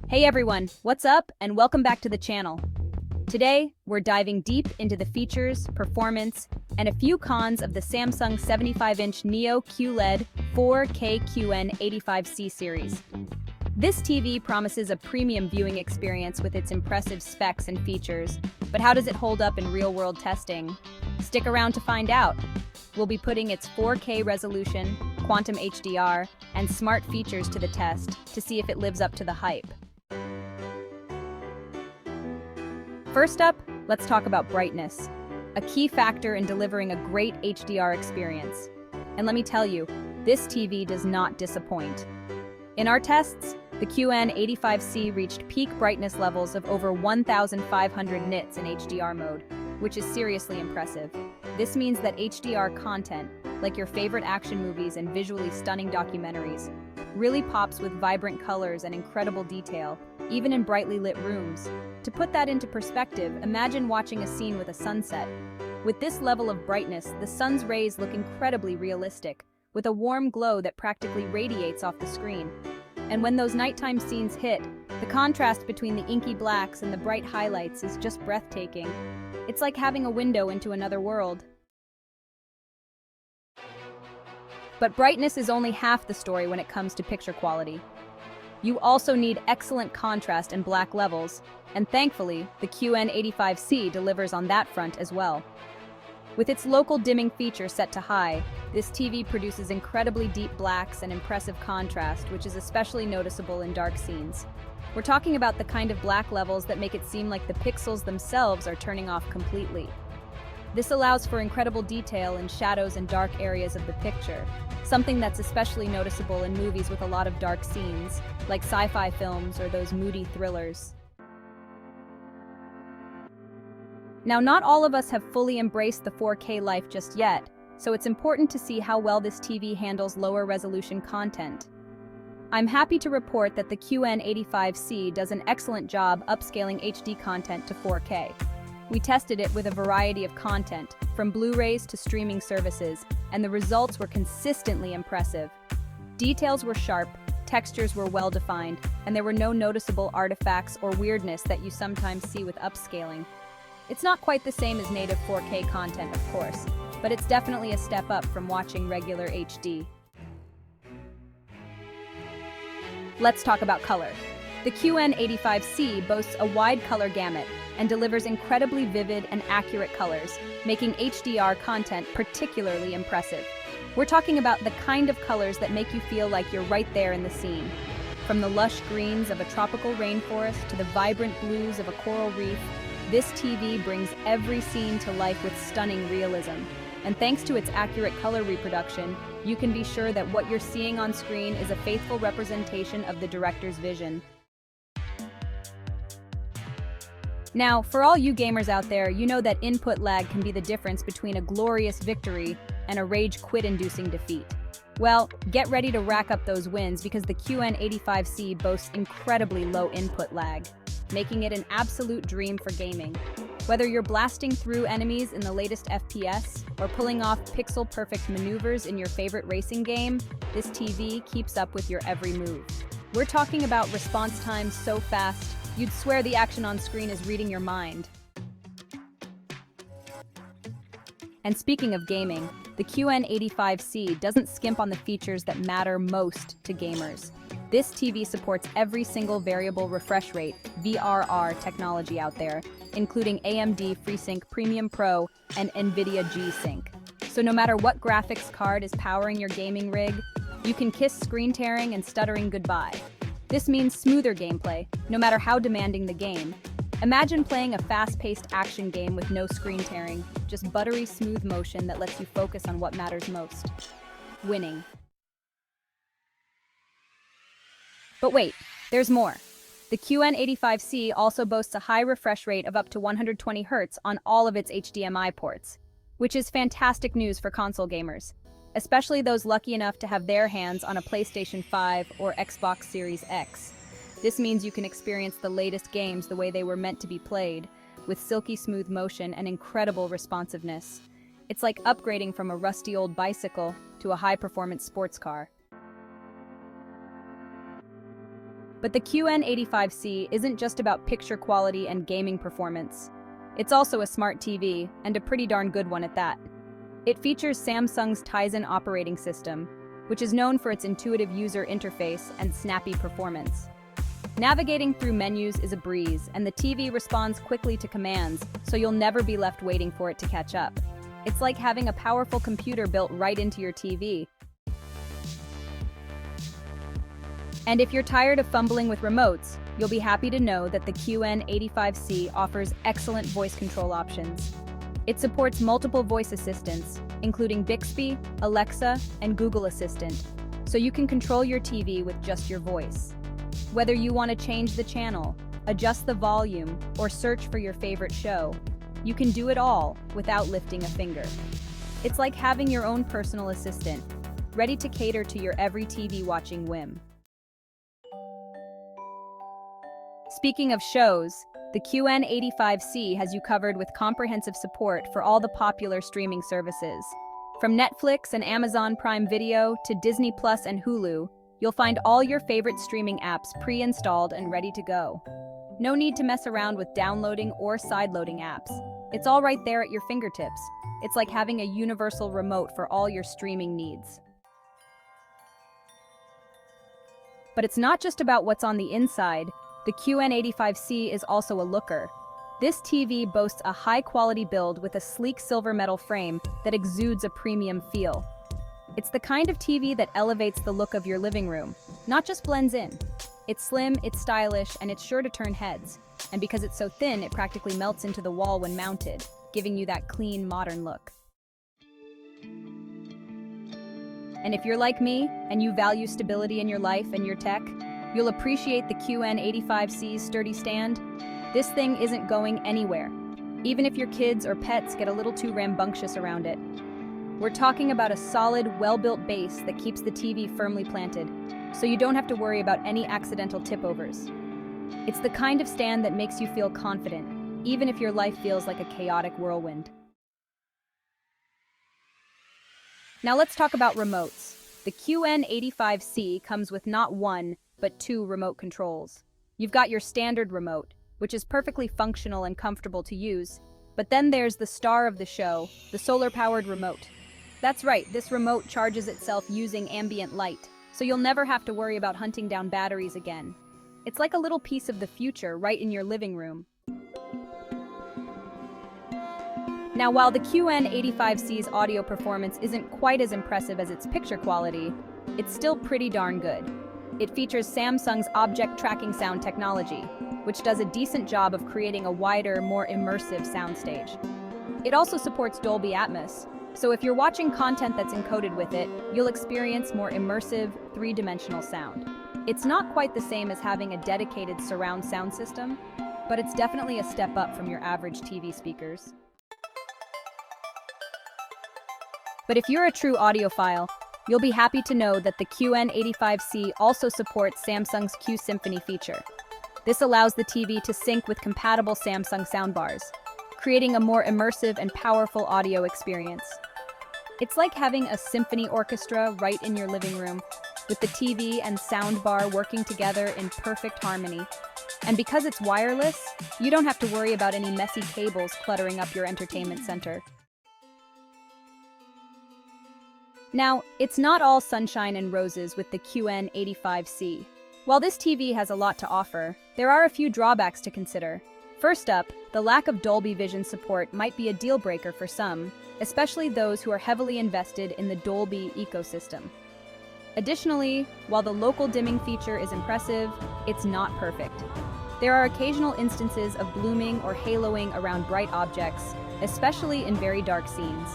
Hey everyone, what's up and welcome back to the channel. Today, we're diving deep into the features, performance, and a few cons of the Samsung 75-inch Neo QLED 4K QN85C series. This TV promises a premium viewing experience with its impressive specs and features, but how does it hold up in real-world testing? Stick around to find out. We'll be putting its 4K resolution, quantum HDR, and smart features to the test to see if it lives up to the hype. First up, let's talk about brightness, a key factor in delivering a great HDR experience. And let me tell you, this TV does not disappoint. In our tests, the QN85C reached peak brightness levels of over 1,500 nits in HDR mode, which is seriously impressive. This means that HDR content, like your favorite action movies and visually stunning documentaries, really pops with vibrant colors and incredible detail, even in brightly lit rooms. To put that into perspective, imagine watching a scene with a sunset. With this level of brightness, the sun's rays look incredibly realistic, with a warm glow that practically radiates off the screen. And when those nighttime scenes hit, the contrast between the inky blacks and the bright highlights is just breathtaking. It's like having a window into another world. But brightness is only half the story when it comes to picture quality. You also need excellent contrast and black levels, and thankfully, the QN85C delivers on that front as well. With its local dimming feature set to high, this TV produces incredibly deep blacks and impressive contrast, which is especially noticeable in dark scenes. We're talking about the kind of black levels that make it seem like the pixels themselves are turning off completely. This allows for incredible detail in shadows and dark areas of the picture, something that's especially noticeable in movies with a lot of dark scenes, like sci-fi films or those moody thrillers. Now, not all of us have fully embraced the 4K life just yet, so it's important to see how well this TV handles lower resolution content. I'm happy to report that the QN85C does an excellent job upscaling HD content to 4K. We tested it with a variety of content, from Blu-rays to streaming services, and the results were consistently impressive. Details were sharp, textures were well-defined, and there were no noticeable artifacts or weirdness that you sometimes see with upscaling. It's not quite the same as native 4K content, of course, but it's definitely a step up from watching regular HD. Let's talk about color. The QN85C boasts a wide color gamut and delivers incredibly vivid and accurate colors, making HDR content particularly impressive. We're talking about the kind of colors that make you feel like you're right there in the scene. From the lush greens of a tropical rainforest to the vibrant blues of a coral reef, this TV brings every scene to life with stunning realism. And thanks to its accurate color reproduction, you can be sure that what you're seeing on screen is a faithful representation of the director's vision. Now, for all you gamers out there, you know that input lag can be the difference between a glorious victory and a rage-quit-inducing defeat. Well, get ready to rack up those wins because the QN85C boasts incredibly low input lag, making it an absolute dream for gaming. Whether you're blasting through enemies in the latest FPS or pulling off pixel-perfect maneuvers in your favorite racing game, this TV keeps up with your every move. We're talking about response times so fast, you'd swear the action on screen is reading your mind. And speaking of gaming, the QN85C doesn't skimp on the features that matter most to gamers. This TV supports every single variable refresh rate (VRR) technology out there, including AMD FreeSync Premium Pro and NVIDIA G-Sync. So no matter what graphics card is powering your gaming rig, you can kiss screen tearing and stuttering goodbye. This means smoother gameplay, no matter how demanding the game. Imagine playing a fast-paced action game with no screen tearing, just buttery smooth motion that lets you focus on what matters most: winning. But wait, there's more. The QN85C also boasts a high refresh rate of up to 120 Hz on all of its HDMI ports, which is fantastic news for console gamers, especially those lucky enough to have their hands on a PlayStation 5 or Xbox Series X. This means you can experience the latest games the way they were meant to be played, with silky smooth motion and incredible responsiveness. It's like upgrading from a rusty old bicycle to a high-performance sports car. But the QN85C isn't just about picture quality and gaming performance. It's also a smart TV, and a pretty darn good one at that. It features Samsung's Tizen operating system, which is known for its intuitive user interface and snappy performance. Navigating through menus is a breeze, and the TV responds quickly to commands, so you'll never be left waiting for it to catch up. It's like having a powerful computer built right into your TV. And if you're tired of fumbling with remotes, you'll be happy to know that the QN85C offers excellent voice control options. It supports multiple voice assistants, including Bixby, Alexa, and Google Assistant, so you can control your TV with just your voice. Whether you want to change the channel, adjust the volume, or search for your favorite show, you can do it all without lifting a finger. It's like having your own personal assistant, ready to cater to your every TV watching whim. Speaking of shows, the QN85C has you covered with comprehensive support for all the popular streaming services. From Netflix and Amazon Prime Video to Disney Plus and Hulu, you'll find all your favorite streaming apps pre-installed and ready to go. No need to mess around with downloading or sideloading apps. It's all right there at your fingertips. It's like having a universal remote for all your streaming needs. But it's not just about what's on the inside. The QN85C is also a looker. This TV boasts a high-quality build with a sleek silver metal frame that exudes a premium feel. It's the kind of TV that elevates the look of your living room, not just blends in. It's slim, it's stylish, and it's sure to turn heads. And because it's so thin, it practically melts into the wall when mounted, giving you that clean, modern look. And if you're like me, and you value stability in your life and your tech, you'll appreciate the QN85C's sturdy stand. This thing isn't going anywhere, even if your kids or pets get a little too rambunctious around it. We're talking about a solid, well-built base that keeps the TV firmly planted, so you don't have to worry about any accidental tip-overs. It's the kind of stand that makes you feel confident, even if your life feels like a chaotic whirlwind. Now let's talk about remotes. The QN85C comes with not one, but two remote controls. You've got your standard remote, which is perfectly functional and comfortable to use, but then there's the star of the show, the solar-powered remote. That's right, this remote charges itself using ambient light, so you'll never have to worry about hunting down batteries again. It's like a little piece of the future right in your living room. Now, while the QN85C's audio performance isn't quite as impressive as its picture quality, it's still pretty darn good. It features Samsung's object tracking sound technology, which does a decent job of creating a wider, more immersive soundstage. It also supports Dolby Atmos, so if you're watching content that's encoded with it, you'll experience more immersive, three-dimensional sound. It's not quite the same as having a dedicated surround sound system, but it's definitely a step up from your average TV speakers. But if you're a true audiophile, you'll be happy to know that the QN85C also supports Samsung's Q Symphony feature. This allows the TV to sync with compatible Samsung soundbars, creating a more immersive and powerful audio experience. It's like having a symphony orchestra right in your living room, with the TV and soundbar working together in perfect harmony. And because it's wireless, you don't have to worry about any messy cables cluttering up your entertainment center. Now, it's not all sunshine and roses with the QN85C. While this TV has a lot to offer, there are a few drawbacks to consider. First up, the lack of Dolby Vision support might be a deal breaker for some, especially those who are heavily invested in the Dolby ecosystem. Additionally, while the local dimming feature is impressive, it's not perfect. There are occasional instances of blooming or haloing around bright objects, especially in very dark scenes.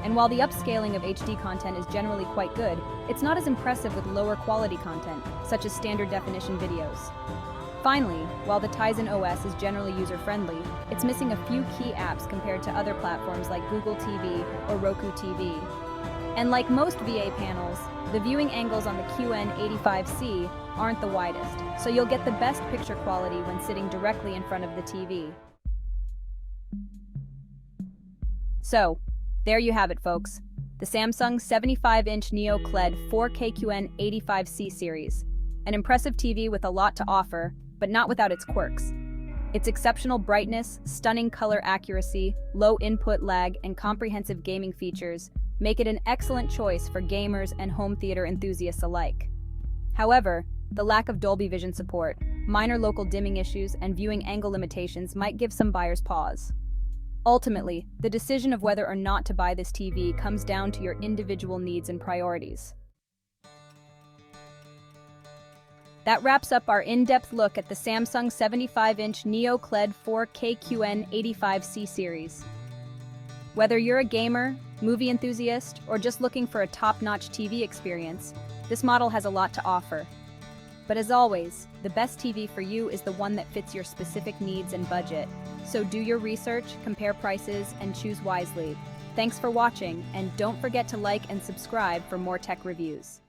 And while the upscaling of HD content is generally quite good, it's not as impressive with lower quality content, such as standard definition videos. Finally, while the Tizen OS is generally user-friendly, it's missing a few key apps compared to other platforms like Google TV or Roku TV. And like most VA panels, the viewing angles on the QN85C aren't the widest, so you'll get the best picture quality when sitting directly in front of the TV. So, there you have it, folks. The Samsung 75-inch Neo QLED 4K QN85C series. An impressive TV with a lot to offer, but not without its quirks. Its exceptional brightness, stunning color accuracy, low input lag, and comprehensive gaming features make it an excellent choice for gamers and home theater enthusiasts alike. However, the lack of Dolby Vision support, minor local dimming issues, and viewing angle limitations might give some buyers pause. Ultimately, the decision of whether or not to buy this TV comes down to your individual needs and priorities. That wraps up our in-depth look at the Samsung 75-inch Neo QLED 4K QN85C series. Whether you're a gamer, movie enthusiast, or just looking for a top-notch TV experience, this model has a lot to offer. But as always, the best TV for you is the one that fits your specific needs and budget. So do your research, compare prices, and choose wisely. Thanks for watching, and don't forget to like and subscribe for more tech reviews.